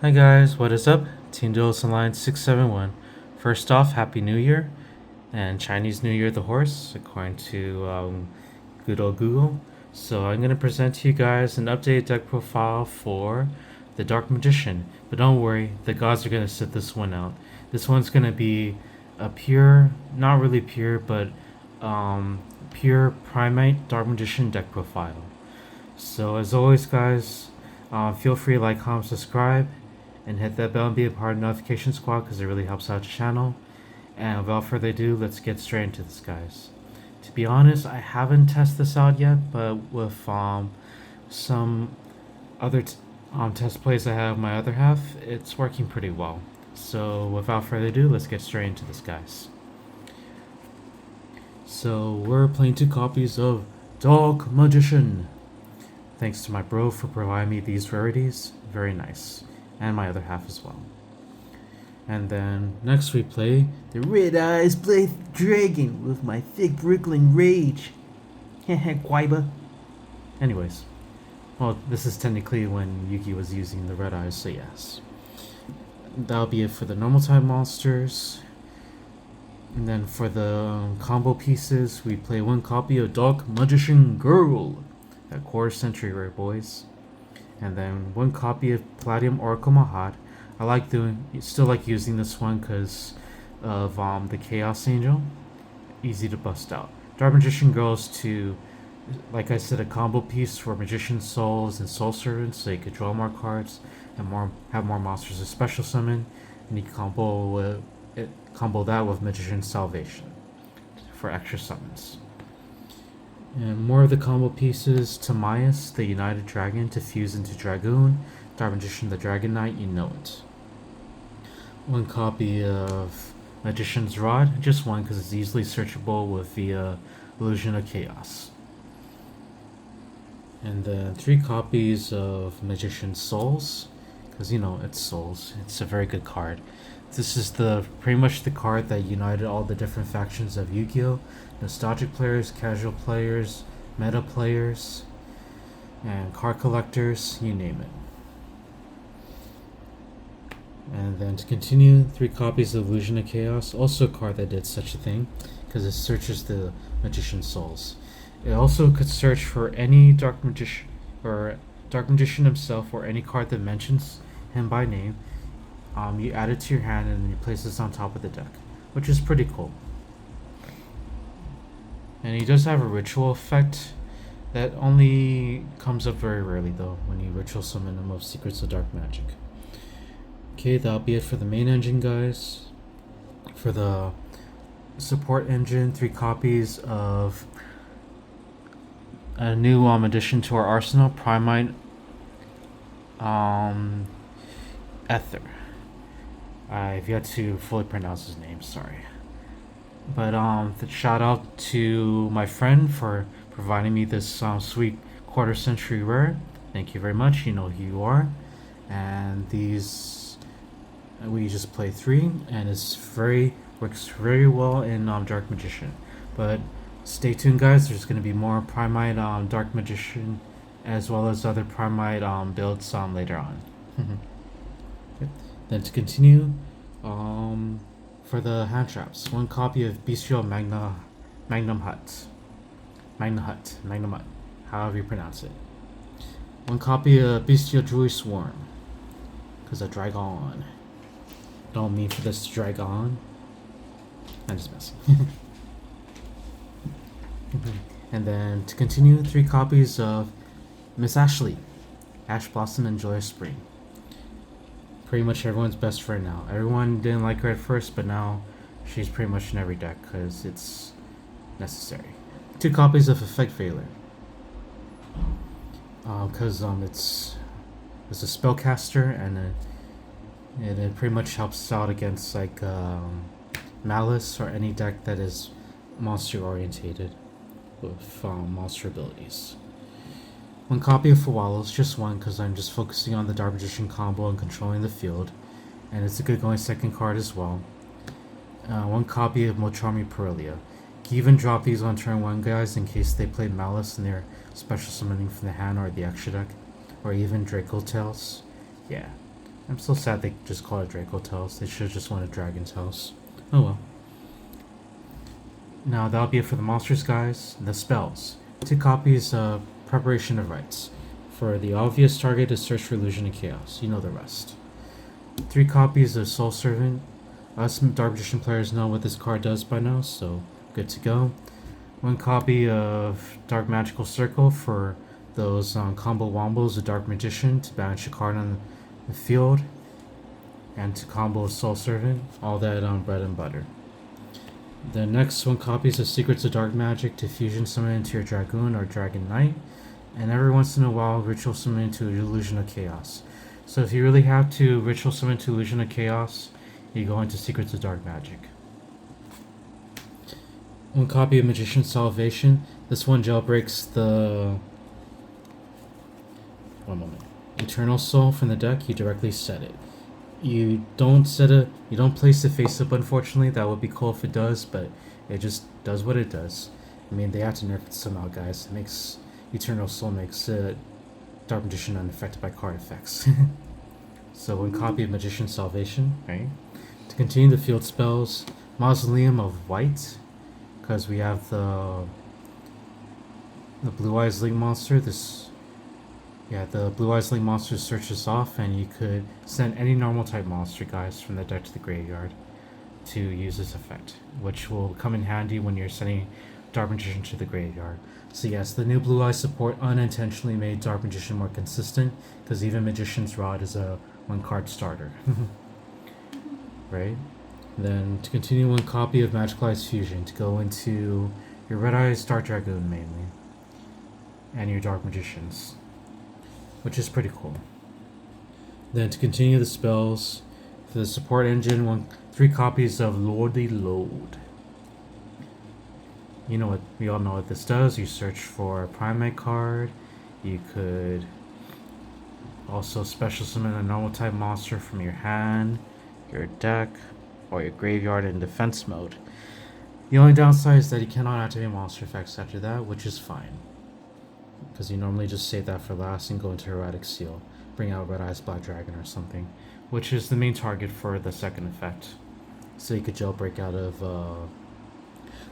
Hi guys, what is up? Team Duelists Alliance 671. First off, Happy New Year and Chinese New Year the horse, according to good old Google. So I'm going to present to you guys an updated deck profile for the Dark Magician. But don't worry, the gods are going to sit this one out. This one's going to be a pure, not really pure, but pure Primite Dark Magician deck profile. So as always guys, feel free to like, comment, subscribe, and hit that bell and be a part of the notification squad because it really helps out the channel. And without further ado, let's get straight into this, guys. To be honest, I haven't tested this out yet, but with some other test plays I have my other half, it's working pretty well. So without further ado, let's get straight into this, guys. So we're playing 2 copies of Dark Magician. Thanks to my bro for providing me these rarities. Very nice. And my other half as well. And then next we play the Red Eyes Blade Dragon with my thick Brooklyn Rage. Heh Guaiba. Anyways. Well, this is technically when Yugi was using the Red Eyes, so yes. That'll be it for the normal type monsters. And then for the combo pieces, we play 1 copy of Dark Magician Girl. That quarter century rare, boys. And then 1 copy of Palladium Oracle Mahat. Still like using this one because of the Chaos Angel. Easy to bust out. Dark Magician goes to, like I said, a combo piece for Magician Souls and Soul Servants, so you could draw more cards and have more monsters to special summon. And you can combo that with Magician Salvation for extra summons. And more of the combo pieces: Timaeus, the United Dragon, to fuse into Dragoon. Dark Magician, the Dragon Knight, you know it. 1 copy of Magician's Rod, just 1 because it's easily searchable via Illusion of Chaos. And then 3 copies of Magician's Souls, because you know it's Souls. It's a very good card. This is pretty much the card that united all the different factions of Yu-Gi-Oh! Nostalgic players, casual players, meta players, and card collectors, you name it. And then to continue, 3 copies of Illusion of Chaos, also a card that did such a thing, because it searches the Magician's Souls. It also could search for any Dark Magician, or Dark Magician himself, or any card that mentions him by name. You add it to your hand and you place this on top of the deck, which is pretty cool. And he does have a ritual effect that only comes up very rarely though, when you ritual summon him of Secrets of Dark Magic. Okay, that'll be it for the main engine, guys. For the support engine, 3 copies of a new addition to our arsenal, Primite Ether. I've yet to fully pronounce his name, sorry. But shout out to my friend for providing me this sweet quarter century rare. Thank you very much, you know who you are. And these, we just play 3, and works very well in Dark Magician. But stay tuned, guys, there's going to be more Primite Dark Magician as well as other Primite builds later on. Okay. Then to continue, for the hand traps, 1 copy of Bestial Magnum Hut, however you pronounce it. 1 copy of Bestial Druid Swarm, because a dragon. Don't mean for this to drag on. I'm just messing. And then to continue, 3 copies of Miss Ashley, Ash Blossom and Joyous Spring. Pretty much everyone's best friend now. Everyone didn't like her at first, but now she's pretty much in every deck because it's necessary. 2 copies of Effect Veiler, because it's a spellcaster, and it pretty much helps out against like Malice or any deck that is monster orientated with monster abilities. 1 copy of Fawalos, just 1 because I'm just focusing on the Dark Magician combo and controlling the field, and it's a good going 2nd card as well. 1 copy of Mochami Perelia. You can even drop these on turn 1, guys, in case they play Malice and they're special summoning from the hand or the extra deck, or even Draco Tails. Yeah, I'm so sad they just call it Draco Tales. They should have just wanted Dragon Tales. Oh well. Now that'll be it for the monsters, guys. The spells. 2 copies of Preparation of Rites. For the obvious target is Search for Illusion and Chaos. You know the rest. 3 copies of Soul Servant. Us Dark Magician players know what this card does by now, so good to go. 1 copy of Dark Magical Circle for those combo wombos of Dark Magician to banish a card on the field, and to combo Soul Servant. All that on bread and butter. The next 1 copies of Secrets of Dark Magic to fusion summon into your Dragoon or Dragon Knight, and every once in a while ritual summon into Illusion of Chaos. So if you really have to ritual summon into Illusion of Chaos, you go into Secrets of Dark Magic. 1 copy of Magician's Salvation. This one jailbreaks the... One moment. Eternal Soul from the deck, you directly set it. You don't place it face up, unfortunately. That would be cool if it does, but it just does what it does. I mean, they have to nerf it somehow, guys. It makes Eternal Soul makes Dark Magician unaffected by card effects. So 1 copy of Magician's Salvation, right? To continue the field spells, Mausoleum of White, because we have the Blue Eyes Link monster. The Blue Eyes Link monster searches off, and you could send any normal type monster, guys, from the deck to the graveyard to use this effect, which will come in handy when you're sending Dark Magician to the graveyard. So yes, the new Blue Eyes support unintentionally made Dark Magician more consistent, because even Magician's Rod is a 1 card starter. Right? Then to continue, 1 copy of Magical Eyes Fusion to go into your Red Eyes Dark Dragoon mainly, and your Dark Magicians, which is pretty cool. Then to continue the spells, for the support engine, 3 copies of Lordy Load. You know what? We all know what this does. You search for a Primite card. You could also special summon a normal type monster from your hand, your deck, or your graveyard in defense mode. The only downside is that you cannot activate monster effects after that, which is fine, because you normally just save that for last and go into Erratic Seal, bring out Red Eyes Black Dragon or something, which is the main target for the second effect. So you could jailbreak out of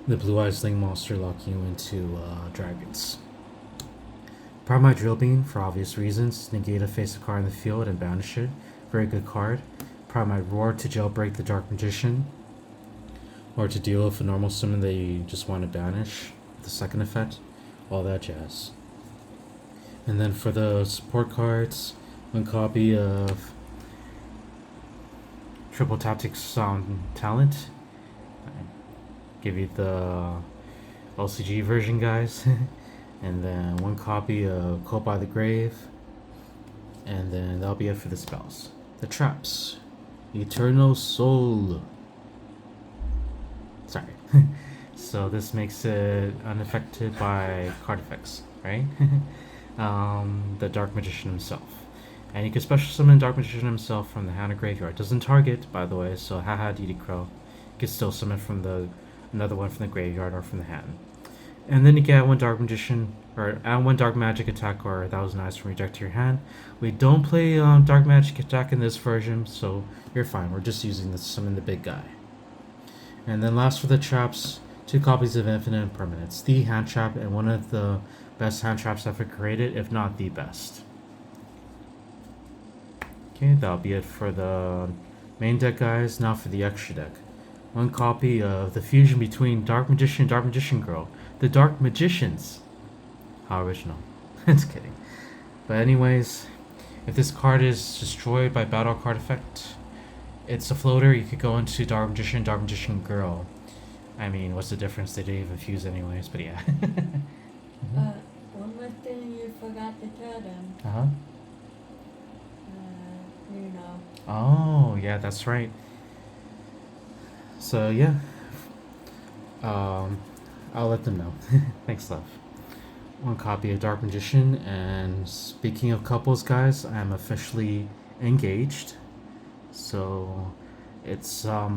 the Blue Eyes Link monster, locking you into dragons. Primite Drill Beam, for obvious reasons, negate a face of card in the field and banish it. Very good card. Primite Roar to jailbreak the Dark Magician, or to deal with a normal summon that you just want to banish, the second effect, all that jazz. And then for the support cards, 1 copy of Triple Tactics Sound Talent. Give you the LCG version, guys. And then 1 copy of Call by the Grave. And then that'll be it for the spells. The traps. Eternal Soul. Sorry. So this makes it unaffected by card effects, right? The Dark Magician himself. And you can special summon Dark Magician himself from the hand or graveyard. Doesn't target, by the way, so haha DD Crow. You can still summon from another one from the graveyard or from the hand. And then you get 1 Dark Magician, or add 1 Dark Magic attack or 1,000 Eyes from your deck to your hand. We don't play Dark Magic attack in this version, so you're fine. We're just using this to summon the big guy. And then last for the traps, 2 copies of Infinite Impermanence. The hand trap, and one of the best hand traps ever created, if not the best. Okay, that'll be it for the main deck, guys. Now for the extra deck. 1 copy of the fusion between Dark Magician and Dark Magician Girl. The Dark Magicians. How original. Just kidding. But anyways, if this card is destroyed by battle card effect, it's a floater. You could go into Dark Magician, Dark Magician Girl. I mean, what's the difference? They didn't even fuse anyways, but yeah. One more thing you forgot to tell them. Uh-huh. You know. Oh, yeah, that's right. So, yeah. I'll let them know. Thanks, love. 1 copy of Dark Magician, and speaking of couples, guys, I'm officially engaged. So, it's a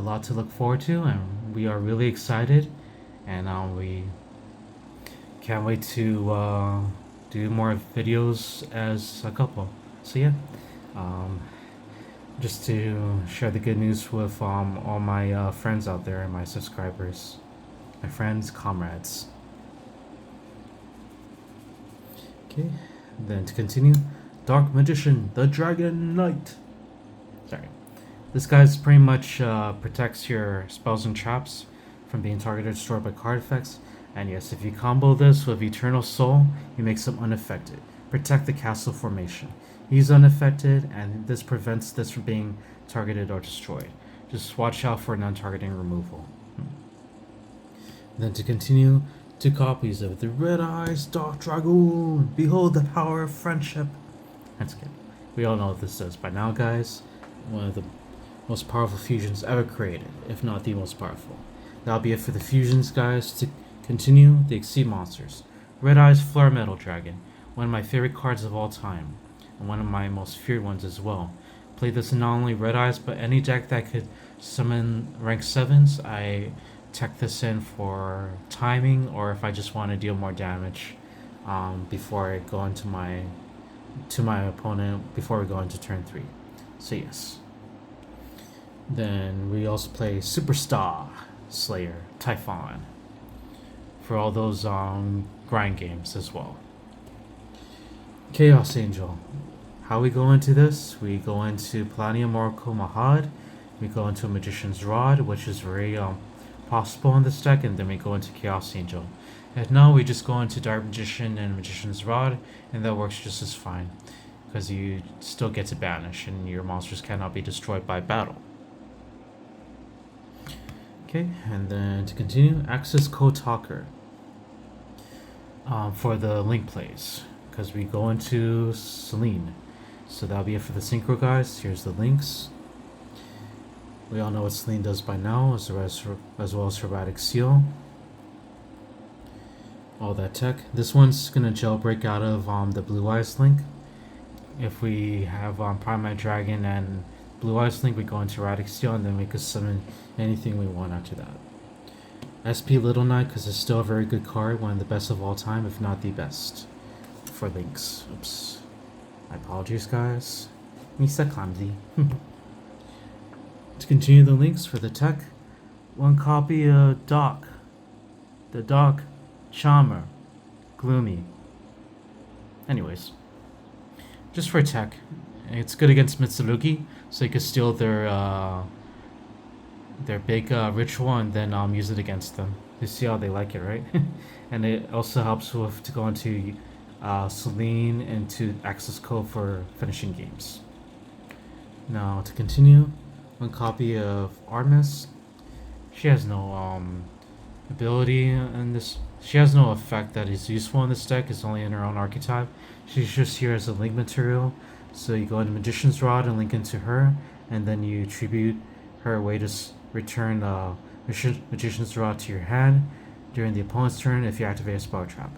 lot to look forward to, and we are really excited, and we can't wait to do more videos as a couple. So yeah, just to share the good news with all my friends out there and my subscribers, my friends, comrades. Okay, then to continue, Dark Magician, the Dragon Knight. Sorry. This guy's pretty much protects your spells and traps from being targeted or destroyed by card effects. And yes, if you combo this with Eternal Soul, you make them unaffected. Protect the castle formation. He's unaffected, and this prevents this from being targeted or destroyed. Just watch out for non-targeting removal. Then to continue, 2 copies of the Red Eyes Dark Dragoon. Behold the power of friendship. That's good. We all know what this does by now, guys. One of the most powerful fusions ever created, if not the most powerful. That'll be it for the fusions, guys. To continue, the Exceed monsters. Red Eyes Flare Metal Dragon, one of my favorite cards of all time, and one of my most feared ones as well. Play this in not only Red Eyes, but any deck that could summon rank 7s. I tech this in for timing, or if I just want to deal more damage before I go into my opponent before we go into turn 3. So yes. Then we also play Superstar Slayer Typhon for all those grind games as well. Chaos Angel. How we go into this? We go into Planium Oracle Mahad. We go into Magician's Rod, which is very possible in this deck, and then we go into Chaos Angel. And now we just go into Dark Magician and Magician's Rod, and that works just as fine, because you still get to banish, and your monsters cannot be destroyed by battle. Okay, and then to continue, Access Code Talker for the link plays, because we go into Celine. So that'll be it for the synchro, guys. Here's the links. We all know what Celine does by now, as well as Herbatic Seal. All that tech. This one's gonna jailbreak out of the Blue Eyes link. If we have Primite Dragon and Blue Eyes link, we go into Herbatic Seal, and then we can summon anything we want after that. SP Little Knight, because it's still a very good card, one of the best of all time, if not the best, for links. Oops. My apologies, guys. Me so clumsy. To continue the links for the tech, 1 copy of Doc. The Doc Charmer. Gloomy. Anyways. Just for tech. It's good against Mitsurugi, so you can steal their big ritual and then use it against them. You see how they like it, right? And it also helps with to go into Celine into access code for finishing games. Now to continue, 1 copy of Artemis. She has no ability in this. She has no effect that is useful in this deck. It's only in her own archetype. She's just here as a link material. So you go into Magician's Rod and link into her, and then you tribute her way to return Magician's Rod to your hand during the opponent's turn if you activate a spell trap.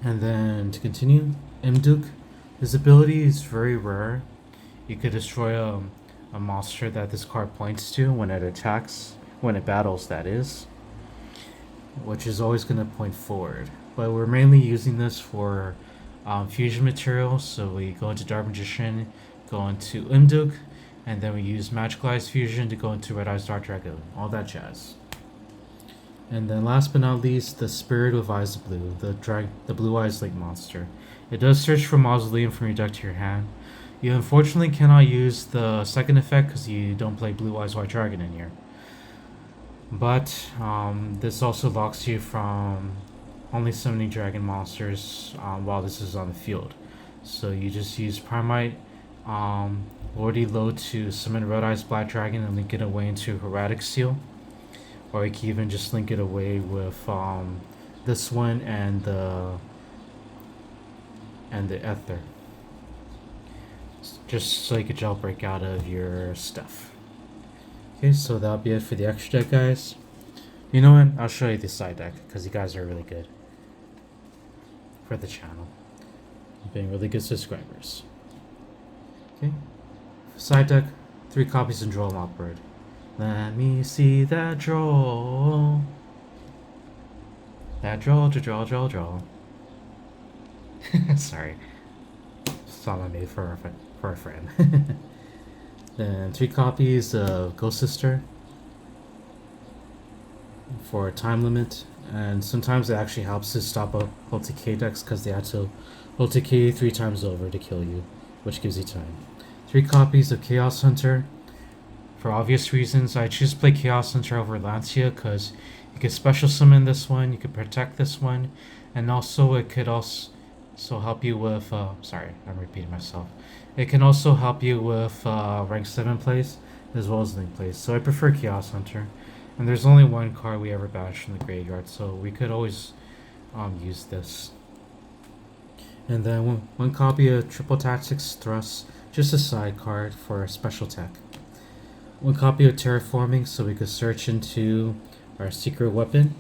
And then to continue, Imduk. His ability is very rare. You could destroy a monster that this card points to when it attacks, when it battles, that is, which is always going to point forward. But we're mainly using this for fusion materials, so we go into Dark Magician, go into Imduk, and then we use Magical Eyes Fusion to go into Red Eyes Dark Dragon, all that jazz. And then last but not least, the Spirit of Eyes Blue, the Blue Eyes Link monster. It does search for Mausoleum from your deck to your hand. You unfortunately cannot use the second effect because you don't play Blue Eyes White Dragon in here. But this also locks you from only summoning dragon monsters while this is on the field. So you just use Primite Lordy Load to summon Red Eyes Black Dragon and link it away into Herbatic Seal. Or you can even just link it away with this one and the Ether. Just so you can jailbreak out of your stuff. Okay, so that'll be it for the extra deck, guys. You know what? I'll show you the side deck because you guys are really good for the channel. Being really good subscribers. Okay. Side deck, 3 copies and draw Lockbird. Let me see that draw. That draw. Sorry. song I made for a friend. Then 3 copies of Ghost Sister for a time limit, and sometimes it actually helps to stop a OTK decks because they have to OTK 3 times over to kill you, which gives you time. 3 copies of Chaos Hunter. For obvious reasons, I choose to play Chaos Hunter over Lancia because you could special summon this one, you could protect this one, and also it could also help you with. Sorry, I'm repeating myself. It can also help you with rank 7 plays as well as link plays. So I prefer Chaos Hunter. And there's only one card we ever banish from the graveyard, so we could always use this. And then one copy of Triple Tactics Thrust, just a side card for a special tech. One copy of Terraforming, so we could search into our secret weapon,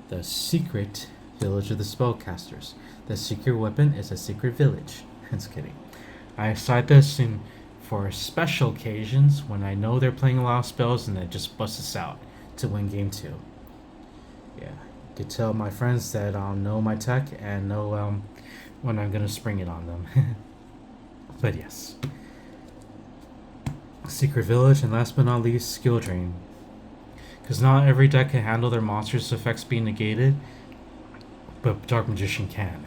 the secret village of the spellcasters. The secret weapon is a secret village. Just kidding. I aside this in for special occasions when I know they're playing a lot of spells and it just busts us out to win game 2. Yeah, you could tell my friends that know my tech and know when I'm gonna spring it on them. But yes, Secret Village, and last but not least, Skill Drain. Because not every deck can handle their monsters' effects being negated, but Dark Magician can.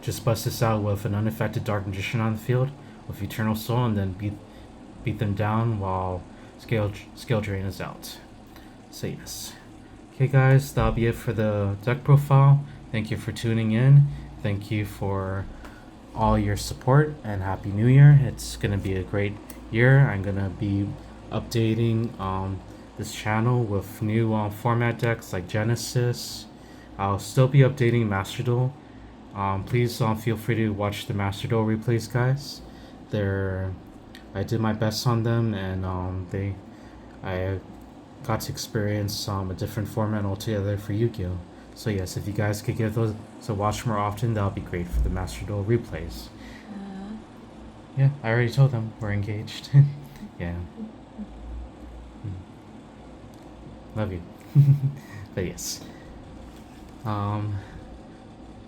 Just bust this out with an unaffected Dark Magician on the field with Eternal Soul, and then beat them down while Skill Drain is out. So yes. Okay guys, that'll be it for the deck profile. Thank you for tuning in. Thank you for all your support, and Happy New Year. It's gonna be a great year. I'm gonna be updating this channel with new format decks like Genesis. I'll still be updating Master Duel. Please feel free to watch the Master Duel replays, guys. I did my best on them, and I got to experience a different format altogether for Yu-Gi-Oh! So yes, if you guys could give those to watch more often, that would be great for the Master Duel replays. Yeah, I already told them we're engaged. Yeah. Love you. But yes.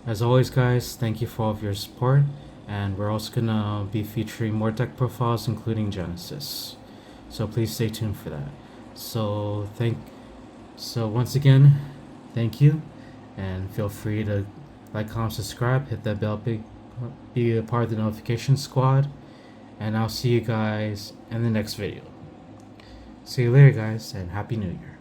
As always, guys, thank you for all of your support, and we're also gonna be featuring more deck profiles, including Genesis. So please stay tuned for that. So once again, thank you, and feel free to like, comment, subscribe, hit that bell, be a part of the notification squad, and I'll see you guys in the next video. See you later, guys, and Happy New Year.